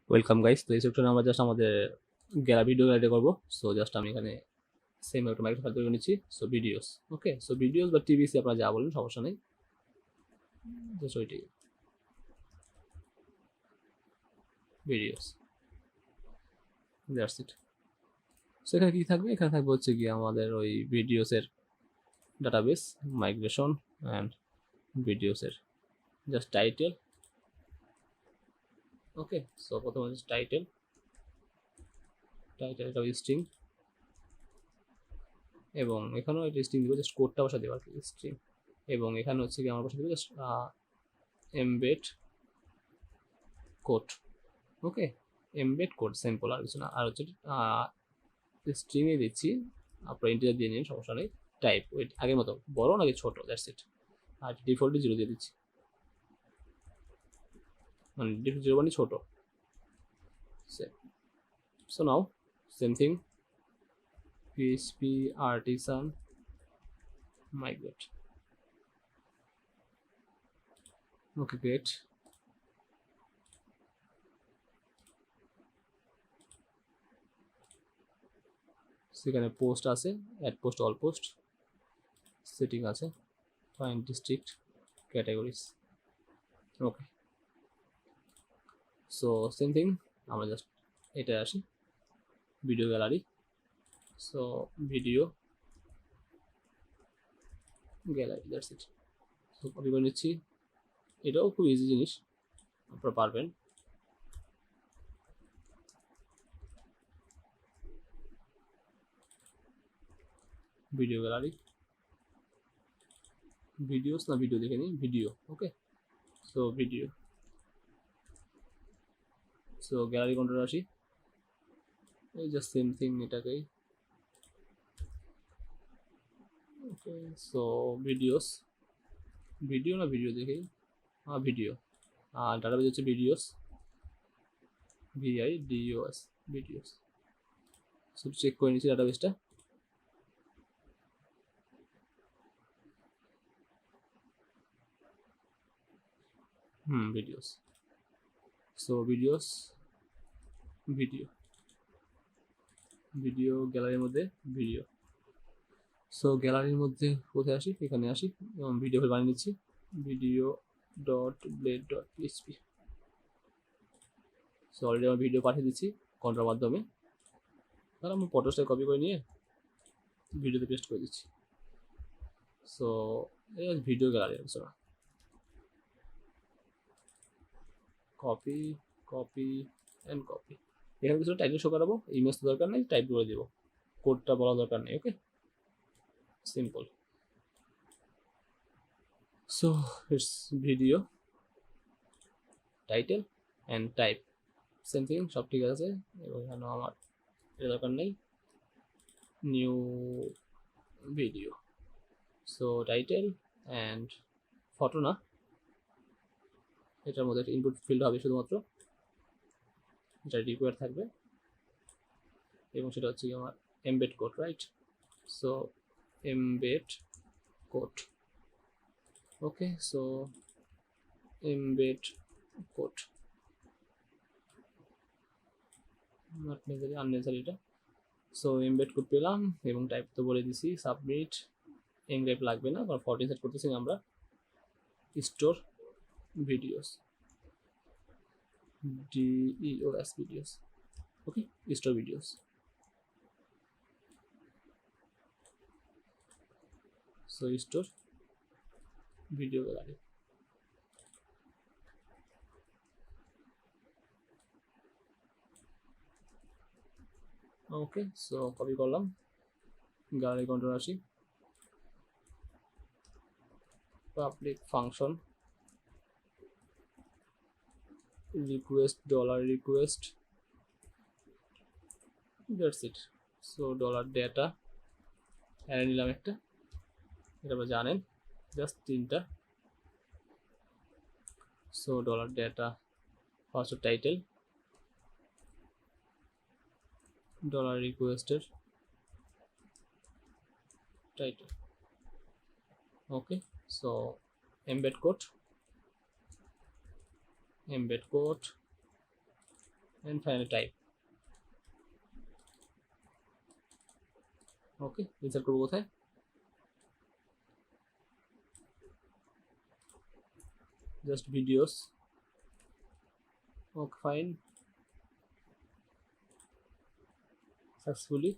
Welcome guys. তো এই সেকশনে আমরা জাস্ট আমাদের ভিডিও গ্যালারি করবো। সো জাস্ট আমি এখানে সেম একটা মাইক্রোফোন তৈরি করে নিচ্ছি। সো ভিডিওস, ওকে। সো ভিডিওস বা টিভিসি আপনারা যা বলেন সমস্যা নেই, জাস্ট ওইটাই ভিডিওস, দ্যাটস ইট। সো এখানে কি থাকবে? এখানে থাকবে হচ্ছে কি আমাদের ওই ভিডিওসের ডাটাবেস, মাইগ্রেশন অ্যান্ড ভিডিওসের জাস্ট টাইটেল, ওকে। সো প্রথমে জাস্ট টাইটেল, টাইটেলটা স্ট্রিং, এবং এখানেও একটা স্ট্রিং দিব, জাস্ট কোডটা বসা দেবো আর কি, স্ট্রিং। এবং এখানে হচ্ছে কি আমার বসা দেবো জাস্ট এমবেড কোড, ওকে। এমবেড কোড, সিম্পল, আর কিছু না। আর হচ্ছে স্ট্রিং এ দিচ্ছি, আপনারা ইন্টিজার দিয়ে নিন, সমস্যা নেই। টাইপ ওই আগের মতো, বড় নাকি ছোট, দ্যাটস ইট। আর ডিফল্টে 0 দিয়ে দিচ্ছি, মানে ডিফল্ট 0 মানে ছোট। So now same thing, PHP artisan migrate, okay, great. সেখানে পোস্ট আছে, add post, all post, setting আছে, find district, categories, okay. So same thing, আমরা জাস্ট এটা আসি, video gallery. So video gallery, that's it. So copy করে নিচ্ছি, এটাও খুব ইজি জিনিস, আপনারা পারবেন। ভিডিও গ্যালারি, ভিডিওস না ভিডিও দেখে নিই, video, okay. So video, so gallery control আসি, এই জাস্ট সেম থিং এটাকেই, ওকে। সো ভিডিওস, ভিডিও না ভিডিও দেখেই, হ্যাঁ ভিডিও। আর ডাটাবেস হচ্ছে ভিডিওস, VIDOS, ভিডিওস। সব চেক করে নিচ্ছি ডাটাবেসটা, videos. So videos, video, video গ্যালারির মধ্যে ভিডিও। সো গ্যালারির মধ্যে কোথায় আসি? এখানে আসি, এবং ভিডিও বানিয়ে নিচ্ছি, video dot blade dot PHP. So already আমার ভিডিও পাঠিয়ে দিচ্ছি কন্ট্রোল মাধ্যমে। তাহলে আমি ফটোসটা কপি করে নিয়ে ভিডিওতে পেস্ট করে দিচ্ছি। সো এই ভিডিও গ্যালারি আছে, কপি, কপি অ্যান্ড কপি। এখানে কিছু টাইটেল শো করাবো, ইমেজ তো দরকার নেই, টাইপ করে দেবো, কোডটা বলা দরকার নেই, okay, simple. So it's video title and type, same thing, সব ঠিক আছে। এবং এখানে আমার এটা দরকার নেই, new video. So title and photo না, এটার মধ্যে একটা ইনপুট ফিল্ড হবে শুধুমাত্র, যেটা রিকোয়ার থাকবে, এবং সেটা হচ্ছে আমার embed code, right? So embed code, okay. So embed code, not necessary, unnecessary এটা। সো এমবেড কোড পেলাম, এবং টাইপ তো বলে দিছি, সাবমিট। এনগ্রেভ লাগবে না, কারণ 14 সেট করতেছি আমরা। Store videos, DEOS videos, okay, store videos. So store video gallery, okay. So copy করলাম, গ্যালারি কন্ট্রোল আসি, public function request, dollar request, that's it. So dollar data array নিলাম একটা, এটা আপনারা জানেন, জাস্ট 3টা। So dollar data, first title, dollar রিকোয়েস্টের title, okay. So embed code, embed code, and finally type. Okay, insert করবো কোথায়? Just videos. Okay fine, successfully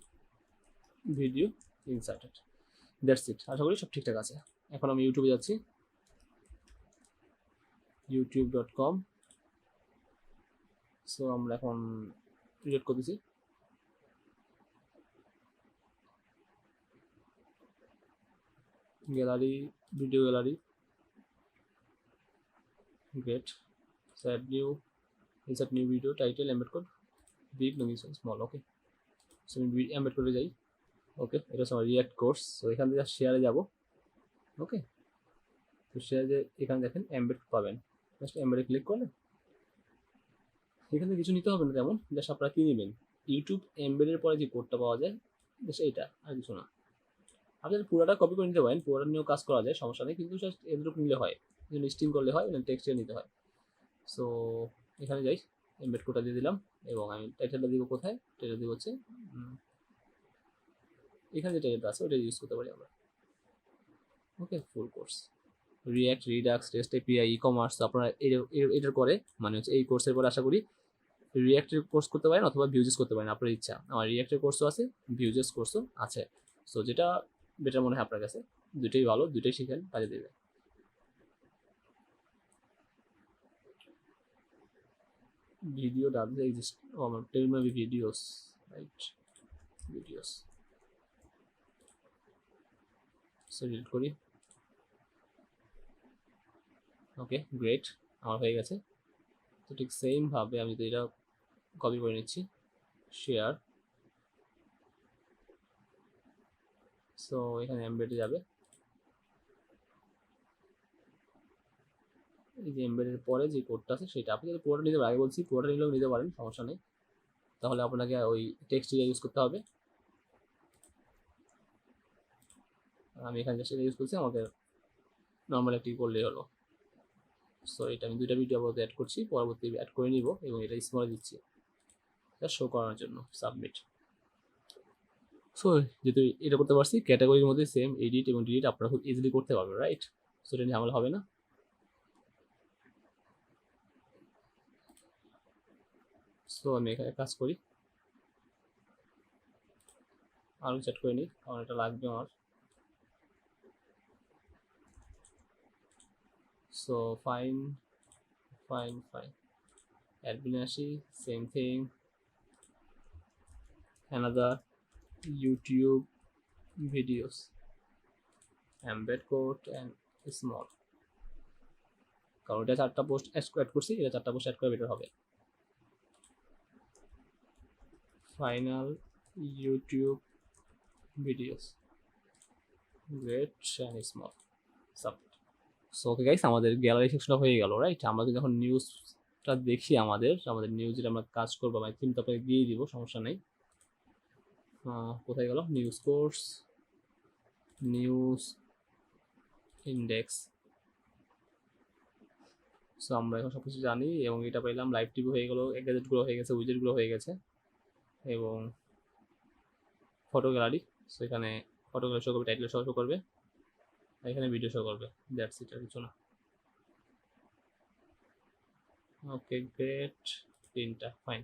video inserted. That's ইট। আশা করি সব ঠিকঠাক আছে। এখন আমি ইউটিউবে যাচ্ছি, youtube.com। সো আমরা এখন ক্রিয়েট করতেছি। Gallery, video gallery, great. So add new, insert new video, title, embed code, big নোমিশন স্মল। ওকে, সো আমি এমবেড করে যাই। ওকে, এটা হচ্ছে আমার রিয়াক্ট কোর্স। সো এখান থেকে শেয়ারে যাব। ওকে, তো শেয়ারে এখানে দেখেন এমবেড পাবেন, জাস্ট এমবেডে ক্লিক করলে এখানে কিছু নিতে হবে না তেমন, জাস্ট আপনারা কি নেবেন, ইউটিউব এমবেডের পরে যে কোডটা পাওয়া যায় জাস্ট এইটা, আর কিছু না। আপনাদের পুরোটা কপি করে নিতে পারেন, পুরোটা নিয়েও কাজ করা যায়, সমস্যা নেই, কিন্তু জাস্ট এগুলো নিলে হয়, স্টিম করলে হয়, টেক্সটে নিতে হয়। সো এখানে যাই, এমবেড কোডটা দিয়ে দিলাম, এবং আমি টাইটেলটা দিব কোথায়, টাইটেল দিব হচ্ছে এখানে যে টাইটেলটা আছে ওটা ইউজ করতে পারি আমরা। Okay, full course, React, Redux, rest API, e-commerce. আপনারা এটার পরে মানে হচ্ছে এই কোর্সের পরে আশা করি রিয়াক্টের কোর্স করতে পারেন অথবা ভিউজেস করতে পারেন, আপনার ইচ্ছা। আমার রিয়াক্টের কোর্সও আছে, ভিউজেস কোর্সও আছে। সো যেটা বেটার মনে হয় আপনার কাছে, দুটোই ভালো, দুটোই শিখেন, কাজে দেবে। ভিডিও ডাবল এক্সিস্ট, আমার টেল maybe videos, right, videos. So delete করি। ওকে গ্রেট, আমার হয়ে গেছে। তো ঠিক সেম ভাবে আমি তো এটা কপি করে নিচ্ছি, শেয়ার। সো এখানে এমবেডে যাবে, এই যে এমবেডের পরে যে কোডটা আছে সেটা আপনি যদি পুরোটা নিতে পারেন, আগে বলছি পুরোটা নিলেও নিতে পারেন, সমস্যা নেই। তাহলে আপনাকে ওই টেক্সট ইউজ করতে হবে। আমি এখানে জাস্ট এটা ইউজ করছি, আমাকে নর্মাল একটি করলেই হলো। সো এটা আমি দুইটা ভিডিও আপাতত অ্যাড করছি, পরবর্তী অ্যাড করে নিব এবং এটা স্মলে দিচ্ছি জাস্ট শো করার জন্য, সাবমিট। সো যেহেতু এটা করতে পারছি, ক্যাটাগরির মধ্যে সেম এডিট এবং ডিলিট আপনারা খুব ইজিলি করতে পারবেন, রাইট। সো এটা নিয়ে ঝামেলা হবে না। সো আমি এখানে কাজ করি, আরও সেট করে নিই কারণ এটা লাগবে আমার। সো ফাইন ফাইন ফাইন, অ্যাডমিনে আসি, same thing, another YouTube videos, embed code and small, কারণ এটা 4টা পোস্ট অ্যাড করছি, এটা 4টা পোস্ট অ্যাড করে বেটার হবে। Final YouTube videos, great and small, submit. So okay guys, আমাদের গ্যালারি সেকশনটা হয়ে গেল, রাইট। আমরা যদি এখন নিউজটা দেখি, আমাদের নিউজ যেটা আমরা কাজ করবো, আমি থিমটা আপনাকে দিয়ে দিব, সমস্যা নেই। কোথায় গেল news course, news index. So আমরা এখন সব কিছু জানি, এবং এটা পাইলাম, লাইভ টিভি হয়ে গেল, গ্যাজেটগুলো হয়ে গেছে, উইজেটগুলো হয়ে গেছে, এবং ফটো গ্যালারি। সো এখানে ফটো গ্যালারি শো করবে, টাইটেল শো করবে, এখানে ভিডিও শো করবে, দ্যাটস ইট, আর কিছু না। ওকে গ্রেট, 3টা ফাইন,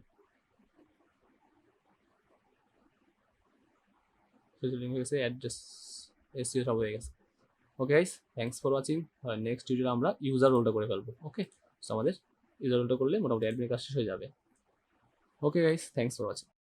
লিঙ্ক হয়ে গেছে, অ্যাড্রেস, এসইও সব হয়ে গেছে। Okay guys, thanks for watching. Next ভিডিওতে আমরা ইউজার রোলটা করে ফেলবো। ওকে, সো আমাদের ইউজার রোলটা করলে মোটামুটি অ্যাডমিন কাজ শেষ হয়ে যাবে। Okay guys, thanks for watching.